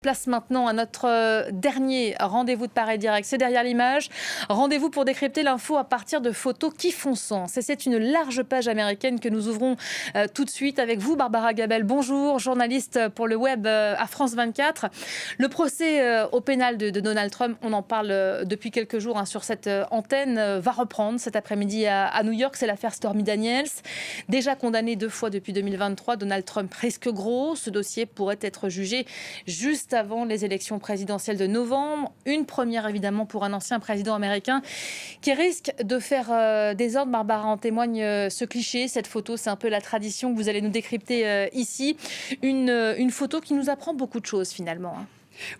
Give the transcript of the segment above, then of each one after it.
Place maintenant à notre dernier rendez-vous de Paris Direct. C'est derrière l'image. Rendez-vous pour décrypter l'info à partir de photos qui font sens. Et c'est une large page américaine que nous ouvrons tout de suite avec vous, Barbara Gabel. Bonjour, journaliste pour le web à France 24. Le procès au pénal de Donald Trump, on en parle depuis quelques jours sur cette antenne, va reprendre cet après-midi à New York. C'est l'affaire Stormy Daniels. Déjà condamné 2 fois depuis 2023, Donald Trump risque gros. Ce dossier pourrait être jugé juste avant les élections présidentielles de novembre. Une première évidemment pour un ancien président américain qui risque de faire des ordres. Barbara, en témoigne ce cliché, cette photo, c'est un peu la tradition que vous allez nous décrypter ici. Une photo qui nous apprend beaucoup de choses finalement.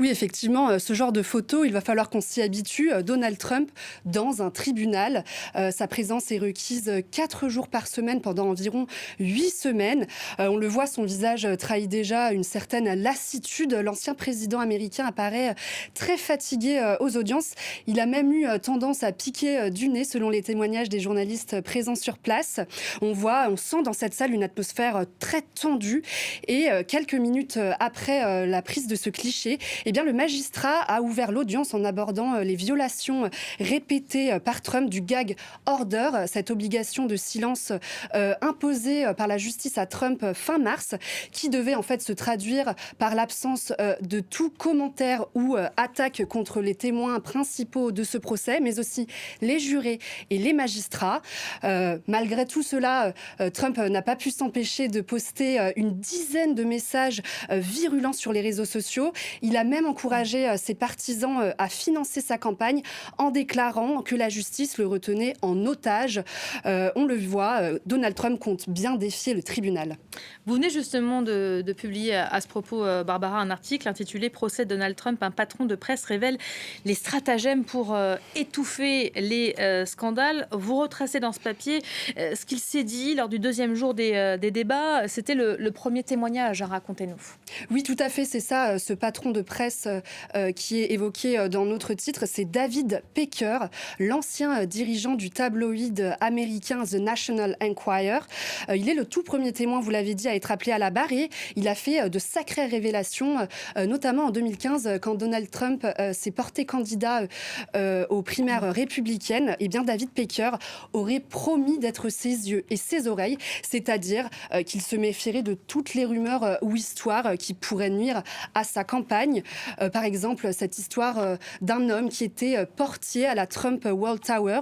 Oui, effectivement, ce genre de photo, il va falloir qu'on s'y habitue. Donald Trump dans un tribunal. Sa présence est requise 4 jours par semaine pendant environ 8 semaines. On le voit, son visage trahit déjà une certaine lassitude. L'ancien président américain apparaît très fatigué aux audiences. Il a même eu tendance à piquer du nez, selon les témoignages des journalistes présents sur place. On sent dans cette salle une atmosphère très tendue. Et quelques minutes après la prise de ce cliché, eh bien, le magistrat a ouvert l'audience en abordant les violations répétées par Trump du gag order, cette obligation de silence imposée par la justice à Trump fin mars, qui devait en fait se traduire par l'absence de tout commentaire ou attaque contre les témoins principaux de ce procès, mais aussi les jurés et les magistrats. Malgré tout cela, Trump n'a pas pu s'empêcher de poster une dizaine de messages virulents sur les réseaux sociaux. Il a même encouragé ses partisans à financer sa campagne en déclarant que la justice le retenait en otage. On le voit, Donald Trump compte bien défier le tribunal. Vous venez justement de publier à ce propos, Barbara, un article intitulé « Procès de Donald Trump, un patron de presse révèle les stratagèmes pour étouffer les scandales ». Vous retracez dans ce papier ce qu'il s'est dit lors du 2e jour des débats. C'était le premier témoignage, racontez-nous. Oui, tout à fait, c'est ça, ce patron de presse qui est évoqué dans notre titre, c'est David Pecker, l'ancien dirigeant du tabloïd américain The National Enquirer. Il est le tout premier témoin, vous l'avez dit, à être appelé à la barre et il a fait de sacrées révélations, notamment en 2015, quand Donald Trump s'est porté candidat aux primaires républicaines. Eh bien, David Pecker aurait promis d'être ses yeux et ses oreilles, c'est-à-dire qu'il se méfierait de toutes les rumeurs ou histoires qui pourraient nuire à sa campagne. Par exemple, cette histoire d'un homme qui était portier à la Trump World Tower,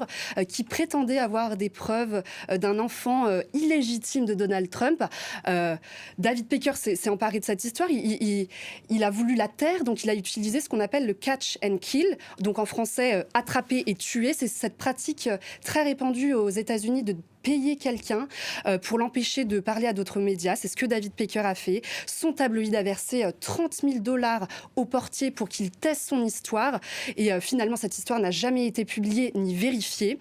qui prétendait avoir des preuves d'un enfant illégitime de Donald Trump. David Pecker s'est emparé de cette histoire. Il a voulu la taire, donc il a utilisé ce qu'on appelle le catch and kill, donc en français attraper et tuer. C'est cette pratique très répandue aux États-Unis de payer quelqu'un pour l'empêcher de parler à d'autres médias. C'est ce que David Pecker a fait. Son tabloïd a versé $30,000 au portier pour qu'il teste son histoire. Et finalement, cette histoire n'a jamais été publiée ni vérifiée.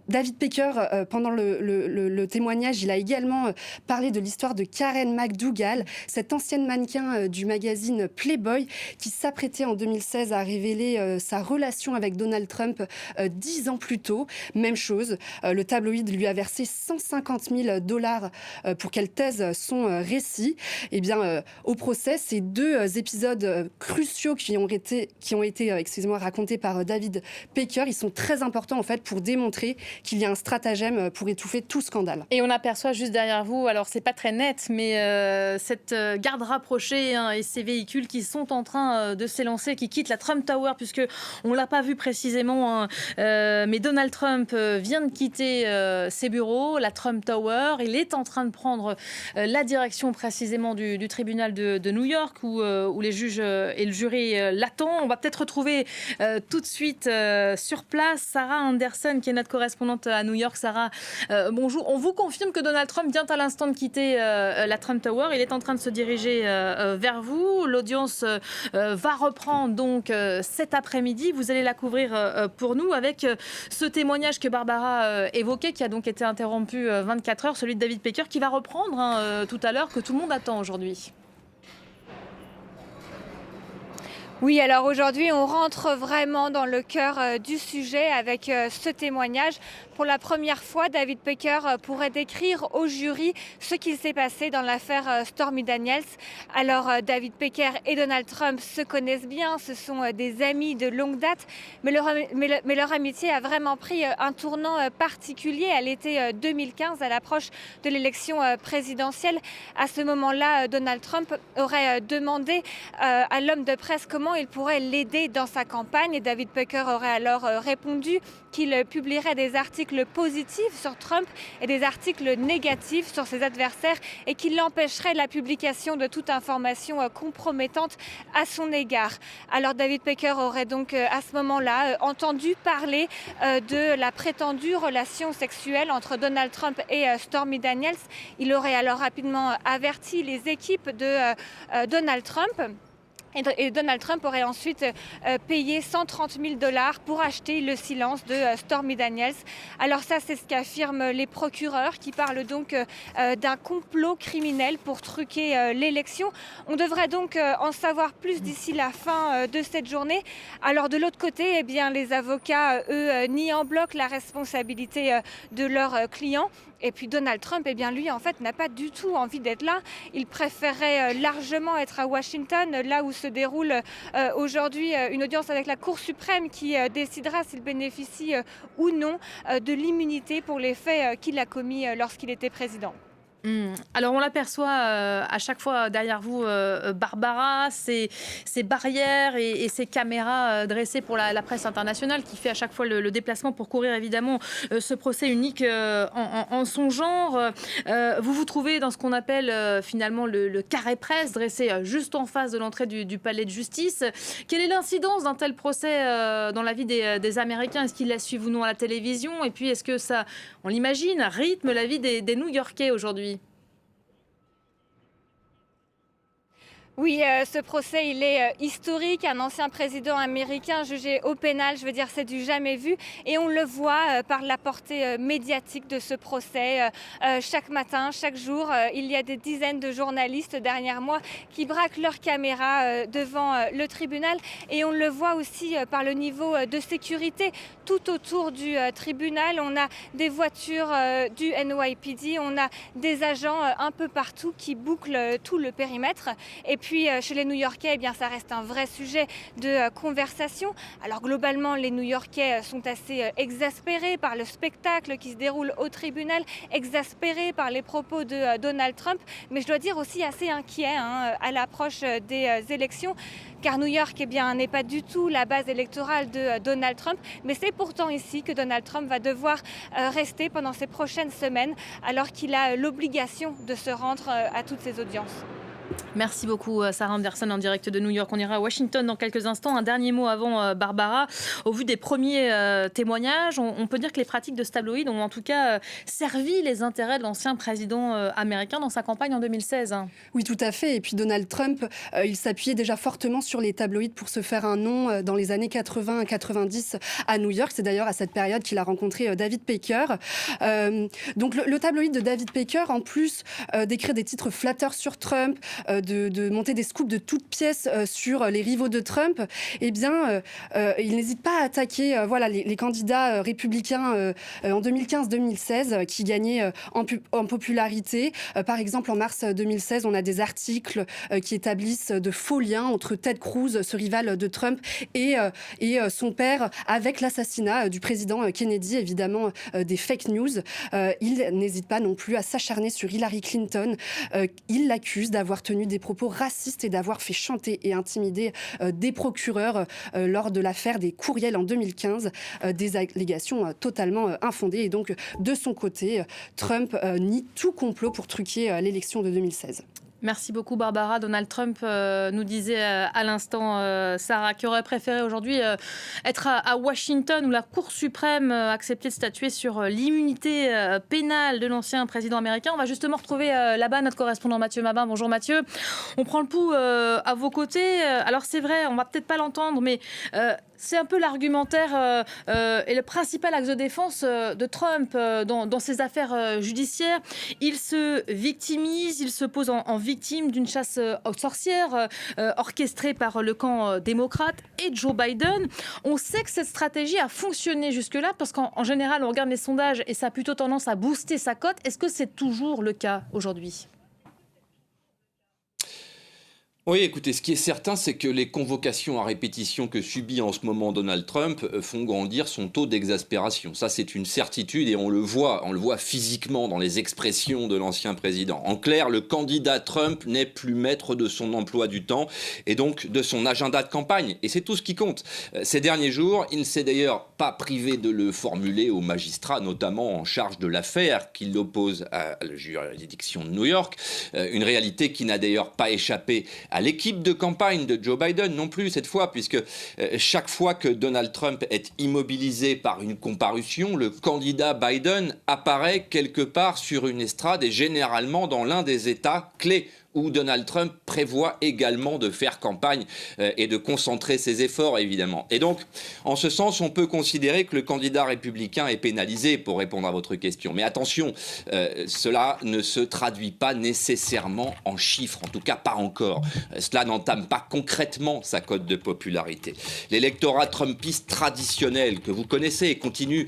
David Pecker, pendant le témoignage, il a également parlé de l'histoire de Karen McDougal, cette ancienne mannequin du magazine Playboy, qui s'apprêtait en 2016 à révéler sa relation avec Donald Trump 10 ans plus tôt. Même chose, le tabloïd lui a versé $150,000 pour qu'elle taise son récit. Eh bien, au procès, ces 2 épisodes cruciaux qui ont été racontés par David Pecker, ils sont très importants en fait pour démontrer qu'il y a un stratagème pour étouffer tout scandale. Et on aperçoit juste derrière vous, alors c'est pas très net, mais cette garde rapprochée et ces véhicules qui sont en train de s'élancer, qui quittent la Trump Tower, puisque on l'a pas vu précisément, mais Donald Trump vient de quitter ses bureaux, la Trump Tower. Il est en train de prendre la direction précisément du tribunal de New York où les juges et le jury l'attendent. On va peut-être retrouver tout de suite sur place Sarah Anderson, qui est notre correspondante à New York. Sarah, bonjour. On vous confirme que Donald Trump vient à l'instant de quitter la Trump Tower. Il est en train de se diriger vers vous. L'audience va reprendre donc cet après-midi. Vous allez la couvrir pour nous avec ce témoignage que Barbara évoquait, qui a donc été interrompu 24 heures, celui de David Pecker, qui va reprendre tout à l'heure, que tout le monde attend aujourd'hui. Oui, alors aujourd'hui, on rentre vraiment dans le cœur du sujet avec ce témoignage. Pour la première fois, David Pecker pourrait décrire au jury ce qu'il s'est passé dans l'affaire Stormy Daniels. Alors, David Pecker et Donald Trump se connaissent bien, ce sont des amis de longue date, mais leur amitié a vraiment pris un tournant particulier à l'été 2015, à l'approche de l'élection présidentielle. À ce moment-là, Donald Trump aurait demandé à l'homme de presse comment il pourrait l'aider dans sa campagne. Et David Pecker aurait alors répondu qu'il publierait des articles positifs sur Trump et des articles négatifs sur ses adversaires et qu'il empêcherait la publication de toute information compromettante à son égard. Alors David Pecker aurait donc à ce moment-là entendu parler de la prétendue relation sexuelle entre Donald Trump et Stormy Daniels. Il aurait alors rapidement averti les équipes de Donald Trump. Et Donald Trump aurait ensuite payé 130 000 $ pour acheter le silence de Stormy Daniels. Alors ça, c'est ce qu'affirment les procureurs qui parlent donc d'un complot criminel pour truquer l'élection. On devrait donc en savoir plus d'ici la fin de cette journée. Alors de l'autre côté, eh bien, les avocats, eux, nient en bloc la responsabilité de leurs clients. Et puis Donald Trump, eh bien lui, en fait, n'a pas du tout envie d'être là. Il préférerait largement être à Washington, là où se déroule aujourd'hui une audience avec la Cour suprême qui décidera s'il bénéficie ou non de l'immunité pour les faits qu'il a commis lorsqu'il était président. Alors on l'aperçoit à chaque fois derrière vous, Barbara, ces barrières et ces caméras dressées pour la presse internationale qui fait à chaque fois le déplacement pour couvrir évidemment ce procès unique en son genre. Vous vous trouvez dans ce qu'on appelle finalement le carré presse dressé juste en face de l'entrée du palais de justice. Quelle est l'incidence d'un tel procès dans la vie des Américains? Est-ce qu'ils la suivent ou non à la télévision? Et puis est-ce que ça, on l'imagine, rythme la vie des New-Yorkais aujourd'hui? Oui, ce procès, il est historique. Un ancien président américain jugé au pénal, je veux dire, c'est du jamais vu. Et on le voit par la portée médiatique de ce procès. Chaque matin, chaque jour, il y a des dizaines de journalistes derrière moi qui braquent leurs caméras devant le tribunal. Et on le voit aussi par le niveau de sécurité tout autour du tribunal. On a des voitures du NYPD, on a des agents un peu partout qui bouclent tout le périmètre. Et puis, chez les New-Yorkais, eh bien, ça reste un vrai sujet de conversation. Alors globalement, les New-Yorkais sont assez exaspérés par le spectacle qui se déroule au tribunal, exaspérés par les propos de Donald Trump, mais je dois dire aussi assez inquiets à l'approche des élections, car New York eh bien, n'est pas du tout la base électorale de Donald Trump, mais c'est pourtant ici que Donald Trump va devoir rester pendant ces prochaines semaines, alors qu'il a l'obligation de se rendre à toutes ces audiences. Merci beaucoup Sarah Anderson en direct de New York. On ira à Washington dans quelques instants. Un dernier mot avant Barbara. Au vu des premiers témoignages, on peut dire que les pratiques de ce tabloïd ont en tout cas servi les intérêts de l'ancien président américain dans sa campagne en 2016. Oui, tout à fait. Et puis Donald Trump, il s'appuyait déjà fortement sur les tabloïds pour se faire un nom dans les années 80 90 à New York. C'est d'ailleurs à cette période qu'il a rencontré David Pecker. Donc le tabloïd de David Pecker, en plus d'écrire des titres flatteurs sur Trump, de monter des scoops de toutes pièces sur les rivaux de Trump, eh bien, il n'hésite pas à attaquer les candidats républicains en 2015-2016 qui gagnaient en popularité. Par exemple, en mars 2016, on a des articles qui établissent de faux liens entre Ted Cruz, ce rival de Trump, et son père, avec l'assassinat du président Kennedy, évidemment des fake news. Il n'hésite pas non plus à s'acharner sur Hillary Clinton. Il l'accuse d'avoir tenu des propos racistes et d'avoir fait chanter et intimider des procureurs lors de l'affaire des courriels en 2015, des allégations totalement infondées. Et donc, de son côté, Trump nie tout complot pour truquer l'élection de 2016. Merci beaucoup Barbara. Donald Trump nous disait à l'instant, Sarah, qui aurait préféré aujourd'hui être à Washington où la Cour suprême a accepté de statuer sur l'immunité pénale de l'ancien président américain. On va justement retrouver là-bas notre correspondant Mathieu Mabin. Bonjour Mathieu. On prend le pouls à vos côtés. Alors c'est vrai, on va peut-être pas l'entendre, mais c'est un peu l'argumentaire et le principal axe de défense de Trump dans ses affaires judiciaires. Il se victimise, il se pose en victime d'une chasse aux sorcières orchestrée par le camp démocrate et Joe Biden. On sait que cette stratégie a fonctionné jusque-là parce qu'en général, on regarde les sondages et ça a plutôt tendance à booster sa cote. Est-ce que c'est toujours le cas aujourd'hui ? Oui, écoutez, ce qui est certain, c'est que les convocations à répétition que subit en ce moment Donald Trump font grandir son taux d'exaspération. Ça, c'est une certitude et on le voit physiquement dans les expressions de l'ancien président. En clair, le candidat Trump n'est plus maître de son emploi du temps et donc de son agenda de campagne. Et c'est tout ce qui compte. Ces derniers jours, il ne s'est d'ailleurs pas privé de le formuler aux magistrats, notamment en charge de l'affaire qui l'oppose à la juridiction de New York. Une réalité qui n'a d'ailleurs pas échappé à l'équipe de campagne de Joe Biden non plus cette fois, puisque chaque fois que Donald Trump est immobilisé par une comparution, le candidat Biden apparaît quelque part sur une estrade et généralement dans l'un des États clés où Donald Trump prévoit également de faire campagne et de concentrer ses efforts, évidemment. Et donc, en ce sens, on peut considérer que le candidat républicain est pénalisé, pour répondre à votre question. Mais attention, cela ne se traduit pas nécessairement en chiffres, en tout cas pas encore. Cela n'entame pas concrètement sa cote de popularité. L'électorat trumpiste traditionnel que vous connaissez continue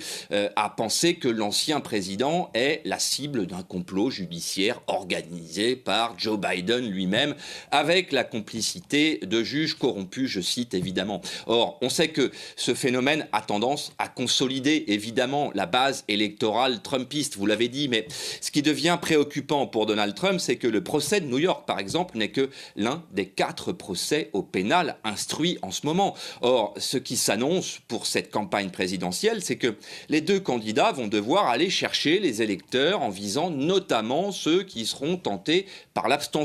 à penser que l'ancien président est la cible d'un complot judiciaire organisé par Joe Biden lui-même, avec la complicité de juges corrompus, je cite évidemment. Or, on sait que ce phénomène a tendance à consolider évidemment la base électorale trumpiste, vous l'avez dit, mais ce qui devient préoccupant pour Donald Trump, c'est que le procès de New York, par exemple, n'est que l'un des 4 procès au pénal instruits en ce moment. Or, ce qui s'annonce pour cette campagne présidentielle, c'est que les 2 candidats vont devoir aller chercher les électeurs en visant notamment ceux qui seront tentés par l'abstention.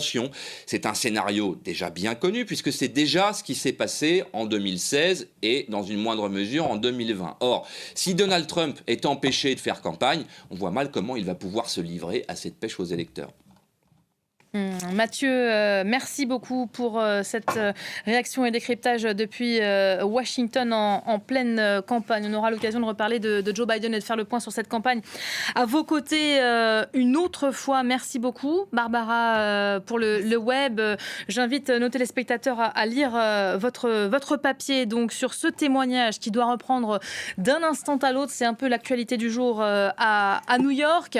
C'est un scénario déjà bien connu puisque c'est déjà ce qui s'est passé en 2016 et dans une moindre mesure en 2020. Or, si Donald Trump est empêché de faire campagne, on voit mal comment il va pouvoir se livrer à cette pêche aux électeurs. Mathieu, merci beaucoup pour cette réaction et décryptage depuis Washington en pleine campagne. On aura l'occasion de reparler de Joe Biden et de faire le point sur cette campagne à vos côtés une autre fois. Merci beaucoup, Barbara, pour le web. J'invite nos téléspectateurs à lire votre papier donc, sur ce témoignage qui doit reprendre d'un instant à l'autre. C'est un peu l'actualité du jour à New York.